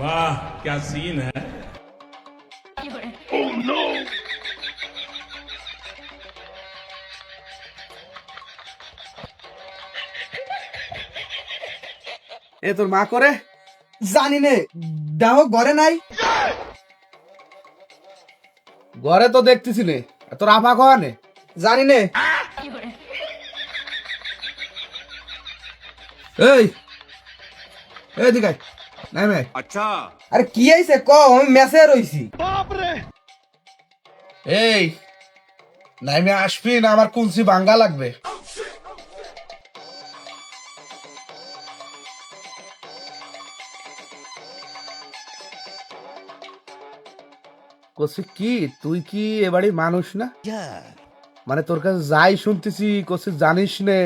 वाह क्या सीन है। এ তোর মা করে জানি নে দেখো ঘরে নাই। ঘরে তো দেখতেছি নে, তোর আপা কনে? জানি নে। এই এদিকে আয়। নাই ভাই, আরে কি হয়েছে ক, আমি মেসে রইছি। এই নাইমে আসবি না, আমার কুঞ্চি ভাঙ্গা লাগবে। কসি কি তুই কি এবারে মানুষ না? মানে তোর কাছে যাই শুনতেছি কসি জানিস নে।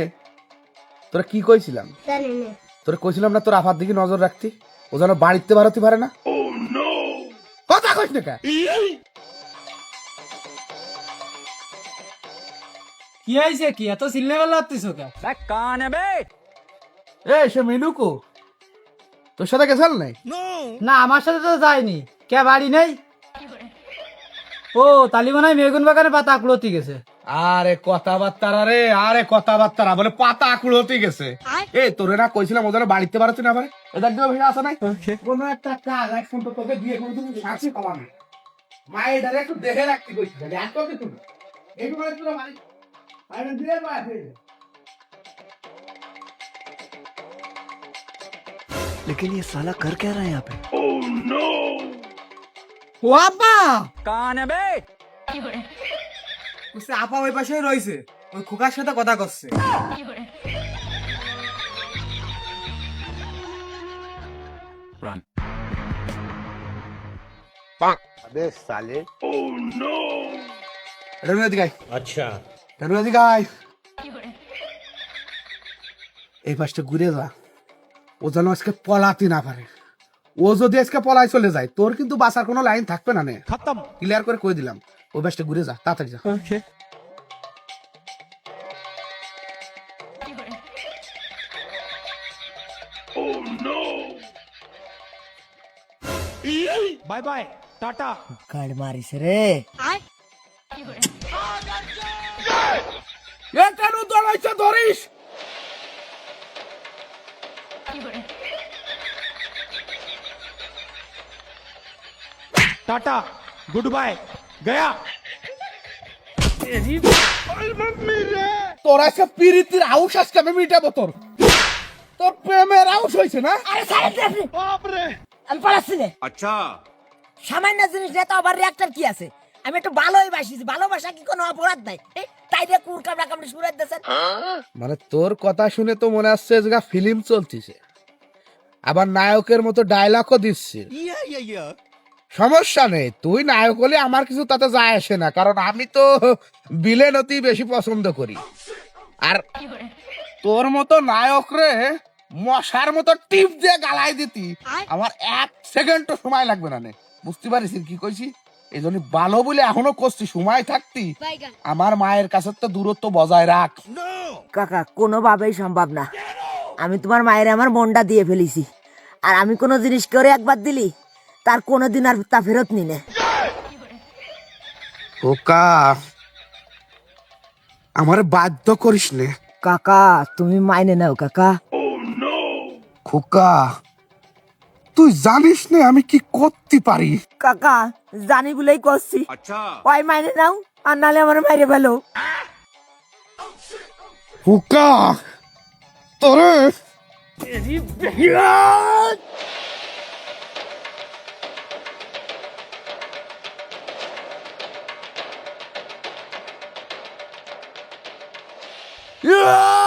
তোরা কি কইছিলাম? তোরা কইছিলাম না তোর আফার দিকে নজর রাখতি, ও যেন বাড়িতে বাড়াতে পারে না। কথা কইস না কা? কি হয়েছে? কি এত চিল্লে বেলা হতিস কে? এই সে মিনুকো তোর সাথে গেছাল নাই? না আমার সাথে তো যায়নি। কে বাড়ি নেই? ও তালি মনে হয় মেগুন বাগানে পাতা কুড়োতে গেছে। আরে কথাবার্তারা রে, আরে কথাবার্তারা বলে পাতা আকুল হতে গেছে। এই তোরে না কইছিলাম ওদের বাড়িতে পারছি না পারে, এদের দিকে ভেসে আসা নাই কোনো একটা কাজ। এখন তো তোকে দিয়ে কোনো তুমি শাসি কমা না, মায়ের ডারে একটু দেখে রাখতে কইছিল। এত কিছু না, এইটু মানে তোরা বাড়ি আরে দিয়ে বাড়ি। लेकिन ये साला कर क्या रहा है यहाँ पे? ও আপা বুঝছে, আপা ওই পাশে রয়েছে, ওই খোকার সাথে কথা করছে। এটা নিয়ে দিগাই। আচ্ছা এটা নিয়ে দিগাই। এই পাশটা ঘুরে যা, ও যেন আজকে পলাতে না পারে। ও যদি আজকে পলাই চলে যায় তোর কিন্তু বাঁচার কোনো লাইন থাকবে না। নে খতম, ক্লিয়ার করে কই দিলাম। ওই পাশটা ঘুরে যা, তাড়াতাড়ি যা। Bye bye tata. गाड़ मारी से रे। এ কেন দৌড়াইছে ধরিস? टाटा गुड बाय गया। তোর আজকে পিরিতির আউশ আজকে আমি মিটাবো। তোর তোর প্রেমের আউশ হয়েছে না? আরে সাইলেন্ট আপনি। আমি পালাচ্ছি না। अच्छा সামান্য জিনিস নিয়ে তো আবার রিয়াক্টর কি আছে? আমি একটু ভালোই বাসিছি, ভালোবাসা কি কোনো অপরাধ নাই? তাই দিয়ে কুর কামড়া কামড়ি শুরু দিতেছেন। মানে তোর কথা শুনে তো মনে আসছে যে ফিল্ম চলতিছে, আবার নায়কের মতো ডায়লগও দিচ্ছে। সমস্যা নেই, তুই নায়ক হলে আমার কিছু তাতে যায় আসে না, কারণ আমি তো বিলেনতি বেশি পছন্দ করি। আর তোর মতো নায়ক রে মশার মতো টিপ দিয়ে গালাই দিতি আমার 1 সেকেন্ডও সময় লাগবে না। নে বুঝতে পারিস কি কইছি? এই জন্য ভালো বলে এখনো করছি, সময় থাকতি আমার মায়ের কাছে তো দূরত্ব বজায় রাখ। কাকা কোনোভাবেই সম্ভব না। আমি তোমার মায়ের আমার মনটা দিয়ে ফেলেছি, আর আমি কোনো জিনিস করে একবার দিলি তার কোনোদিন আর তা ফেরত নিনে। ওকা আমার বাধ্য করিস নে কাকা তুমি মাইনে নাও কাকা। খোকা, তুই জানিস না আমি কি করতে পারি। কাকা জানি বলেই করছি। ওই মাইনে নাও, আর নালে আমার মাইরে ফেলো। খোকা তোরে Yeah!